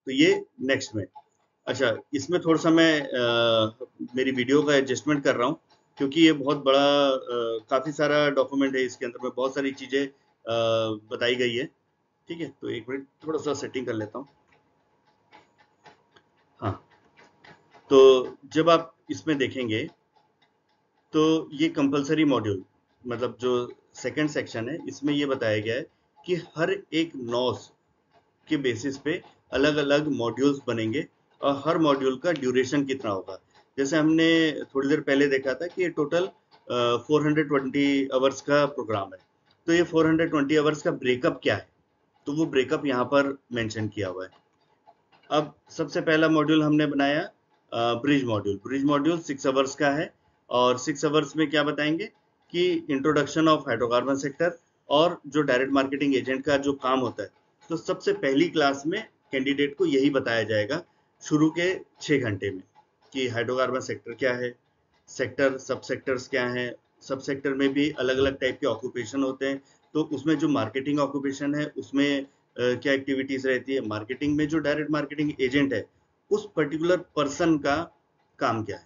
तो ये नेक्स्ट में। अच्छा, इसमें थोड़ा सा मैं मेरी वीडियो का एडजस्टमेंट कर रहा हूँ, क्योंकि ये बहुत बड़ा काफ़ी सारा डॉक्यूमेंट है, इसके अंदर में बहुत सारी चीज़ें बताई गई है। ठीक है, तो एक मिनट थोड़ा सा सेटिंग कर लेता हूँ। हाँ, तो जब आप इसमें देखेंगे तो ये कंपलसरी मॉड्यूल, मतलब जो सेकंड सेक्शन है, इसमें ये बताया गया है कि हर एक नॉस के बेसिस पे अलग अलग मॉड्यूल्स बनेंगे और हर मॉड्यूल का ड्यूरेशन कितना होगा। जैसे हमने थोड़ी देर पहले देखा था कि ये टोटल 420 आवर्स का प्रोग्राम है, तो ये 420 आवर्स का ब्रेकअप क्या है, तो वो ब्रेकअप यहाँ पर मेंशन किया हुआ है। अब सबसे पहला मॉड्यूल हमने बनाया bridge module. Bridge module 6 hours का है, और 6 आवर्स में क्या बताएंगे कि इंट्रोडक्शन ऑफ हाइड्रोकार्बन सेक्टर और जो डायरेक्ट मार्केटिंग एजेंट का जो काम होता है, तो सबसे पहली क्लास में कैंडिडेट को यही बताया जाएगा शुरू के 6 घंटे में कि हाइड्रोकार्बन सेक्टर क्या है, सेक्टर सब सेक्टर्स क्या हैं, सब सेक्टर में भी अलग अलग टाइप के ऑक्यूपेशन होते हैं। तो उसमें जो मार्केटिंग ऑक्यूपेशन है उसमें क्या एक्टिविटीज रहती है, मार्केटिंग में जो डायरेक्ट मार्केटिंग एजेंट है उस पर्टिकुलर पर्सन का काम क्या है,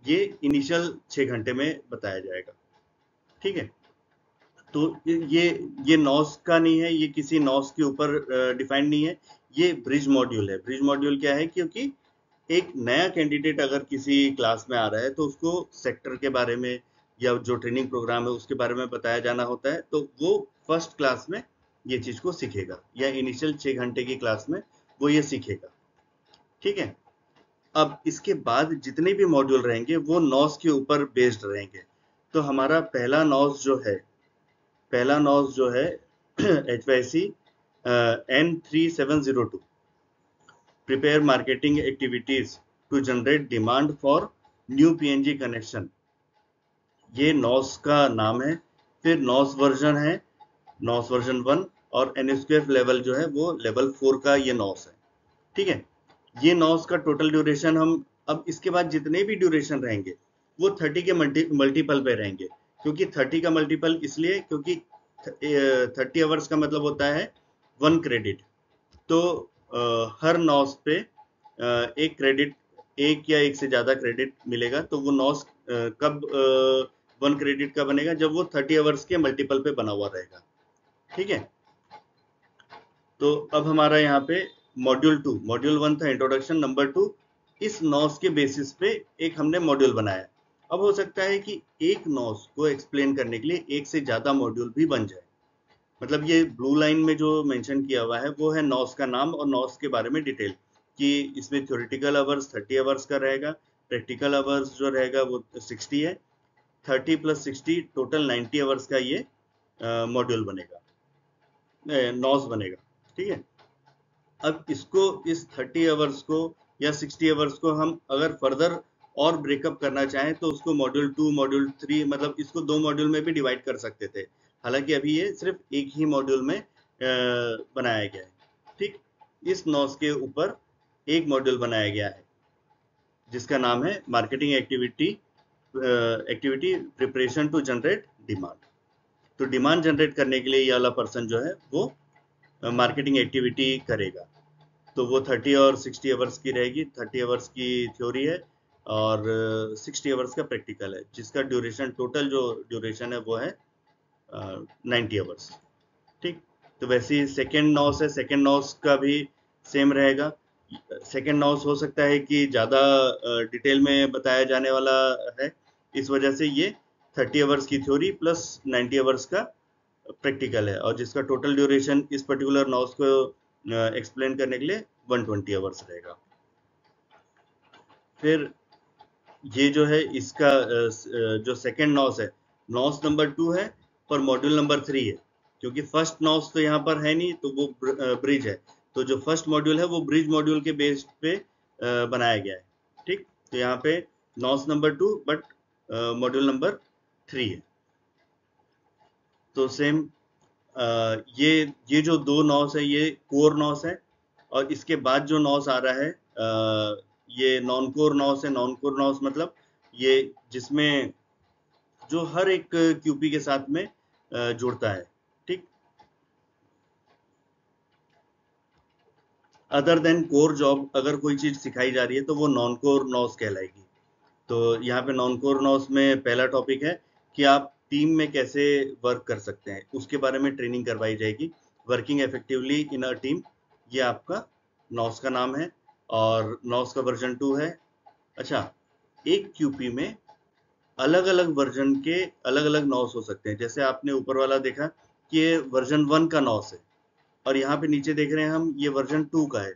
ये इनिशियल 6 घंटे में बताया जाएगा। ठीक है, तो ये नॉस का नहीं है, ये किसी नॉस के ऊपर डिफाइंड नहीं है, ये ब्रिज मॉड्यूल है। ब्रिज मॉड्यूल क्या है, क्योंकि एक नया कैंडिडेट अगर किसी क्लास में आ रहा है तो उसको सेक्टर के बारे में या जो ट्रेनिंग प्रोग्राम है उसके बारे में बताया जाना होता है, तो वो फर्स्ट क्लास में ये चीज को सीखेगा, या इनिशियल 6 घंटे की क्लास में वो ये सीखेगा। ठीक है, अब इसके बाद जितने भी मॉड्यूल रहेंगे वो नॉस के ऊपर बेस्ड रहेंगे। तो हमारा पहला नॉस जो है HYC N3702, prepare marketing activities to generate demand for new PNG connection, ये नॉस का नाम है। फिर नॉस वर्जन है, नॉस वर्जन 1, और NSQF लेवल जो है वो लेवल 4 का ये नॉस है। ठीक है, ये नॉस का टोटल ड्यूरेशन हम, अब इसके बाद जितने भी ड्यूरेशन रहेंगे वो 30 के मल्टीपल पे रहेंगे। क्योंकि 30 का मल्टीपल इसलिए क्योंकि 30 आवर्स का मतलब होता है 1 क्रेडिट। तो हर नॉस पे एक क्रेडिट, एक या एक से ज्यादा क्रेडिट मिलेगा। तो वो नॉस कब 1 क्रेडिट का बनेगा, जब वो 30 आवर्स के मल्टीपल पे बना हुआ रहेगा। ठीक है, तो अब हमारा यहाँ पे मॉड्यूल 1 था इंट्रोडक्शन, नंबर 2 इस नॉस के बेसिस पे एक हमने मॉड्यूल बनाया। अब हो सकता है कि एक नॉस को एक्सप्लेन करने के लिए एक से ज्यादा मॉड्यूल भी बन जाए। मतलब ये ब्लू लाइन में जो मेंशन किया हुआ है वो है नॉस का नाम और नॉस के बारे में डिटेल, कि इसमें थ्योरेटिकल आवर्स 30 आवर्स का रहेगा, प्रैक्टिकल आवर्स जो रहेगा वो 60 है, 30 + 60 टोटल 90 आवर्स का ये मॉड्यूल बनेगा, नॉस बनेगा। ठीक है, अब इसको, इस 30 आवर्स को या 60 आवर्स को हम अगर फर्दर और ब्रेकअप करना चाहें तो उसको मॉड्यूल 2 मॉड्यूल 3, मतलब इसको 2 मॉड्यूल में भी डिवाइड कर सकते थे। हालांकि अभी ये सिर्फ एक ही मॉड्यूल में बनाया गया है। ठीक, इस नॉस के ऊपर एक मॉड्यूल बनाया गया है जिसका नाम है marketing activity preparation to generate demand. तो डिमांड जनरेट करने के लिए ये वाला पर्सन जो है वो मार्केटिंग एक्टिविटी करेगा। तो वो 30 और 60 आवर्स की रहेगी। 30 आवर्स की थ्योरी है और 60 आवर्स का प्रैक्टिकल है, जिसका ड्यूरेशन, टोटल जो ड्यूरेशन है वो है 90 आवर्स। ठीक, तो वैसे ही सेकेंड नॉस है, सेकेंड नॉस का भी सेम रहेगा। सेकेंड नॉस हो सकता है कि ज़्यादा डिटेल में बताया जाने वाला है, इस वजह से ये 30 आवर्स की थ्योरी प्लस 90 आवर्स का प्रैक्टिकल है, और जिसका टोटल ड्यूरेशन इस पर्टिकुलर नॉस को एक्सप्लेन करने के लिए 120 आवर्स रहेगा। फिर ये जो है इसका जो सेकेंड नॉस है, नॉस नंबर 2 है पर मॉड्यूल नंबर 3 है, क्योंकि फर्स्ट नॉस तो यहाँ पर है नहीं, तो वो ब्रिज है। तो जो फर्स्ट मॉड्यूल है वो ब्रिज मॉड्यूल के बेस पे बनाया गया है। ठीक, तो यहाँ पे नॉस नंबर 2 बट मॉड्यूल नंबर 3 है। तो सेम ये जो दो नॉस है ये कोर नॉस है, और इसके बाद जो नॉस आ रहा है ये नॉन कोर नॉस है। नॉन कोर नॉस मतलब ये जिसमें जो हर एक क्यूपी के साथ में जुड़ता है। ठीक, अदर देन कोर जॉब अगर कोई चीज सिखाई जा रही है तो वो नॉन कोर नॉस कहलाएगी। तो यहाँ पे नॉन कोर नॉस में पहला टॉपिक है कि आप टीम में कैसे वर्क कर सकते हैं, उसके बारे में ट्रेनिंग करवाई जाएगी। Working effectively in a team, ये आपका नॉस का नाम है और नॉस का वर्जन 2 है। अच्छा, एक क्यूपी में अलग अलग वर्जन के अलग अलग नॉस हो सकते हैं। जैसे आपने ऊपर वाला देखा कि ये वर्जन 1 का नॉस है और यहाँ पे नीचे देख रहे हैं हम ये वर्जन 2 का है।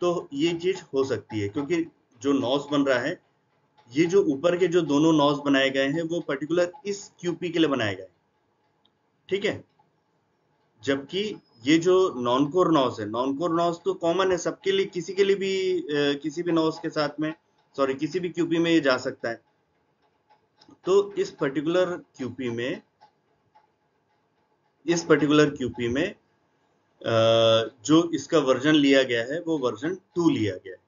तो ये चीज हो सकती है क्योंकि जो नॉस बन रहा है, ये जो ऊपर के जो दोनों नॉस बनाए गए हैं वो पर्टिकुलर इस क्यूपी के लिए बनाए गए हैं, ठीक है। जबकि ये जो नॉन कोर नॉस है, नॉन कोर नॉस तो कॉमन है सबके लिए, किसी के लिए भी किसी भी नॉस के साथ में, सॉरी किसी भी क्यूपी में ये जा सकता है। तो इस पर्टिकुलर क्यूपी में जो इसका वर्जन लिया गया है वो वर्जन 2 लिया गया है,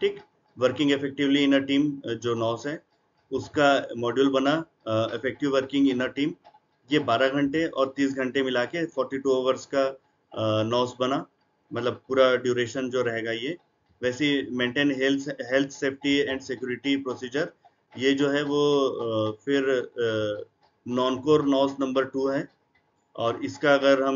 ठीक। Working effectively in a team जो नॉस है उसका मॉड्यूल बना effective working in a team. ये 12 घंटे और 30 घंटे मिला के 42 आवर्स का नॉस बना, मतलब पूरा ड्यूरेशन जो रहेगा ये। वैसे maintain health safety and security procedure, ये जो है वो फिर नॉन कोर नॉस नंबर 2 है। और इसका अगर हम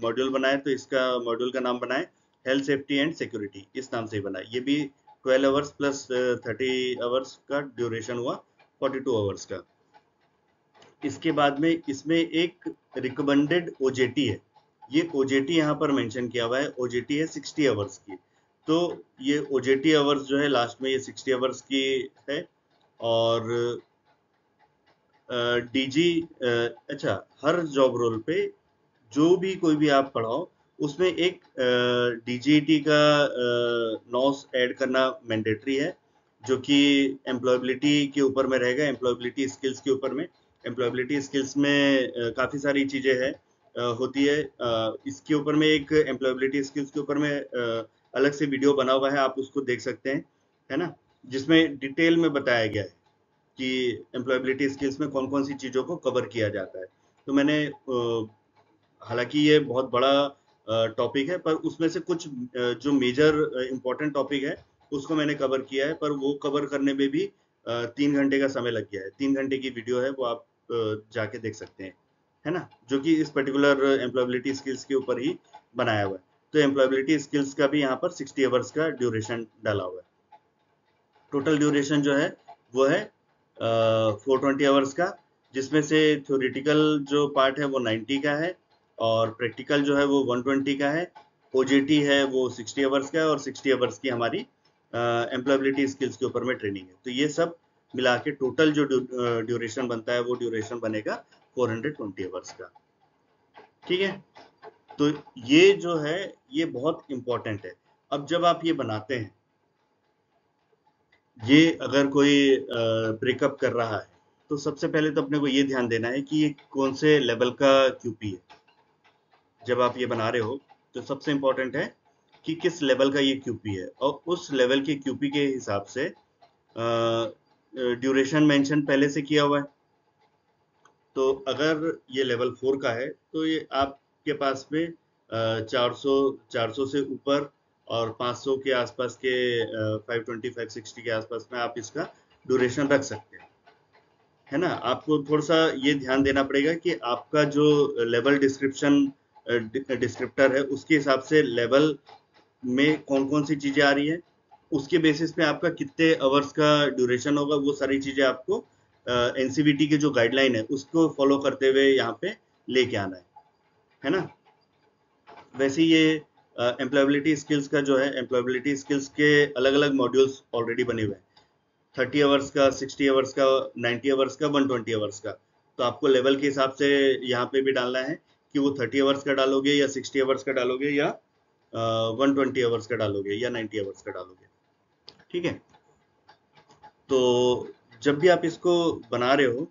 मॉड्यूल बनाए तो इसका मॉड्यूल का नाम बनाए हेल्थ सेफ्टी एंड सिक्योरिटी, इस नाम से ही बना। ये भी 12 आवर्स प्लस 30 आवर्स का ड्यूरेशन हुआ, 42 आवर्स का। इसके बाद में इसमें एक रिकमेंडेड ओजेटी है, ये ओजेटी यहाँ पर मेंशन किया हुआ है, ओजेटी है 60 आवर्स की। तो ये ओजेटी आवर्स जो है लास्ट में ये 60 आवर्स की है। और डीजी, अच्छा, हर जॉब रोल पे जो भी कोई भी आप पढ़ाओ उसमें एक डीजीटी का नॉस ऐड करना मैंडेटरी है, जो कि एम्प्लॉयबिलिटी के ऊपर में रहेगा, एम्प्लॉयबिलिटी स्किल्स के ऊपर में। एम्प्लॉयबिलिटी स्किल्स में काफ़ी सारी चीज़ें हैं, होती है। इसके ऊपर में एक एम्प्लॉयबिलिटी स्किल्स के ऊपर में अलग से वीडियो बना हुआ है, आप उसको देख सकते हैं, है ना, जिसमें डिटेल में बताया गया है कि एम्प्लॉयबिलिटी स्किल्स में कौन कौन सी चीज़ों को कवर किया जाता है। तो मैंने हालांकि ये बहुत बड़ा टॉपिक है, पर उसमें से कुछ जो मेजर इम्पोर्टेंट टॉपिक है उसको मैंने कवर किया है, पर वो कवर करने में भी 3 घंटे का समय लग गया है। 3 घंटे की वीडियो है, वो आप जाके देख सकते हैं, है ना, जो कि इस पर्टिकुलर एम्प्लॉयबिलिटी स्किल्स के ऊपर ही बनाया हुआ है। तो एम्प्लॉयबिलिटी स्किल्स का भी यहाँ पर 60 आवर्स का ड्यूरेशन डाला हुआ है। टोटल ड्यूरेशन जो है वो है 420 आवर्स का, जिसमें से थ्योरेटिकल जो पार्ट है वो 90 का है और प्रैक्टिकल जो है वो 120 का है। ओजेटी है वो 60 आवर्स का है और 60 आवर्स की हमारी एम्प्लॉयबिलिटी स्किल्स के ऊपर में ट्रेनिंग है। तो ये सब मिला के टोटल जो ड्यूरेशन बनता है वो ड्यूरेशन बनेगा 420 आवर्स का, ठीक है। तो ये जो है ये बहुत इंपॉर्टेंट है। अब जब आप ये बनाते हैं, ये अगर कोई ब्रेकअप कर रहा है तो सबसे पहले तो अपने को ये ध्यान देना है कि ये कौन से लेवल का क्यूपी है। जब आप ये बना रहे हो तो सबसे इम्पोर्टेंट है कि किस लेवल का ये क्यूपी है, और उस लेवल के क्यूपी के हिसाब से ड्यूरेशन मेंशन पहले से किया हुआ है। तो अगर ये लेवल 4 का है तो ये आपके पास में 400 से ऊपर और 500 के आसपास के 520 560 के आसपास में आप इसका ड्यूरेशन रख सकते हैं, है ना। आपको थोड़ा सा ये ध्यान देना पड़ेगा कि आपका जो लेवल डिस्क्रिप्टर है उसके हिसाब से लेवल में कौन कौन सी चीजें आ रही है, उसके बेसिस पे आपका कितने आवर्स का ड्यूरेशन होगा। वो सारी चीजें आपको एनसीवीटी की जो गाइडलाइन है उसको फॉलो करते हुए यहाँ पे लेके आना है ना। वैसे ये एम्प्लॉयबिलिटी स्किल्स का जो है, एम्प्लॉयबिलिटी स्किल्स के अलग अलग मॉड्यूल्स ऑलरेडी बने हुए हैं, 30 आवर्स का, 60 आवर्स का, 90 आवर्स का, 120 आवर्स का। तो आपको लेवल के हिसाब से यहाँ पे भी डालना है कि वो 30 आवर्स का डालोगे या 60 आवर्स का डालोगे या 120 आवर्स का डालोगे या 90 आवर्स का डालोगे, ठीक है। तो जब भी आप इसको बना रहे हो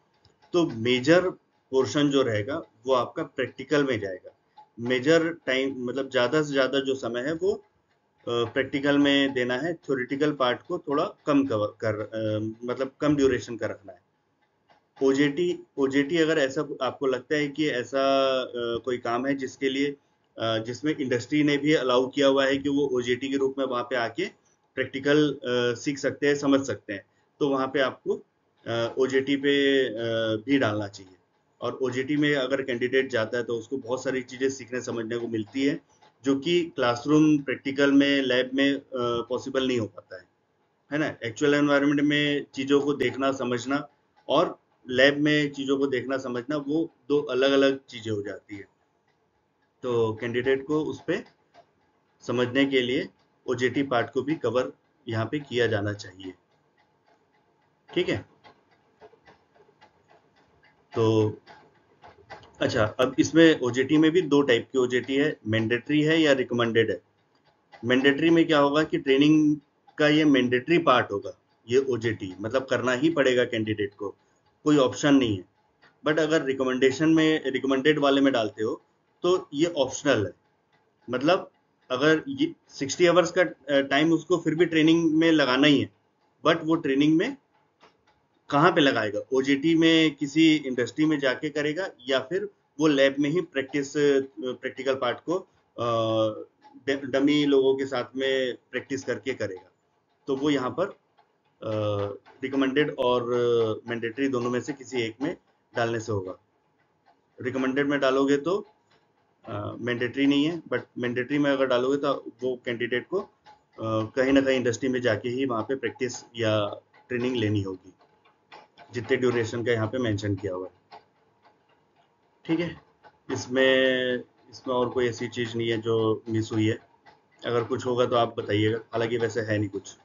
तो मेजर पोर्शन जो रहेगा वो आपका प्रैक्टिकल में जाएगा। मेजर टाइम मतलब ज़्यादा से ज़्यादा जो समय है वो प्रैक्टिकल में देना है। थ्योरेटिकल पार्ट को थोड़ा कम कवर कर मतलब कम ड्यूरेशन का रखना है। ओजेटी ओजेटी अगर ऐसा आपको लगता है कि ऐसा कोई काम है जिसके लिए जिसमें इंडस्ट्री ने भी अलाउ किया हुआ है कि वो ओजेटी के रूप में वहाँ पे आके प्रैक्टिकल सीख सकते हैं, समझ सकते हैं। तो वहाँ पे आपको ओजेटी पे भी डालना चाहिए। और ओजेटी में अगर कैंडिडेट जाता है तो उसको बहुत सारी चीज़ें सीखने समझने को मिलती है, जो कि क्लासरूम प्रैक्टिकल में लैब में पॉसिबल नहीं हो पाता है ना। एक्चुअल एनवायरनमेंट में चीज़ों को देखना समझना और लैब में चीज़ों को देखना समझना, वो दो अलग अलग चीज़ें हो जाती है। तो कैंडिडेट को उस पे समझने के लिए ओजेटी पार्ट को भी कवर यहाँ पे किया जाना चाहिए। ठीक है। तो अच्छा, अब इसमें ओजेटी में भी दो टाइप की ओजेटी है, मैंडेटरी है या रिकमेंडेड है। मैंडेटरी में क्या होगा कि ट्रेनिंग का ये मैंडेटरी पार्ट होगा, ये ओजेटी मतलब करना ही पड़ेगा कैंडिडेट को, कोई ऑप्शन नहीं है। बट अगर रिकमेंडेशन में, रिकमेंडेड वाले में डालते हो तो ये ऑप्शनल है। मतलब अगर ये 60 आवर्स का टाइम उसको फिर भी ट्रेनिंग में लगाना ही है, बट वो ट्रेनिंग में कहाँ पे लगाएगा, ओजेटी में किसी इंडस्ट्री में जाके करेगा या फिर वो लैब में ही प्रैक्टिकल पार्ट को डमी लोगों के साथ में प्रैक्टिस करके करेगा। तो वो यहाँ पर रिकमेंडेड और मैंडेटरी दोनों में से किसी एक में डालने से होगा। रिकमेंडेड में डालोगे तो मैंडेटरी नहीं है, बट मैंडेटरी में अगर डालोगे तो वो कैंडिडेट को कहीं ना कहीं इंडस्ट्री में जाके ही वहाँ पे प्रैक्टिस या ट्रेनिंग लेनी होगी, जितने ड्यूरेशन का यहाँ पे मेंशन किया हुआ है। ठीक है। इसमें इसमें और कोई ऐसी चीज़ नहीं है जो मिस हुई है। अगर कुछ होगा तो आप बताइएगा, हालांकि वैसे है नहीं कुछ।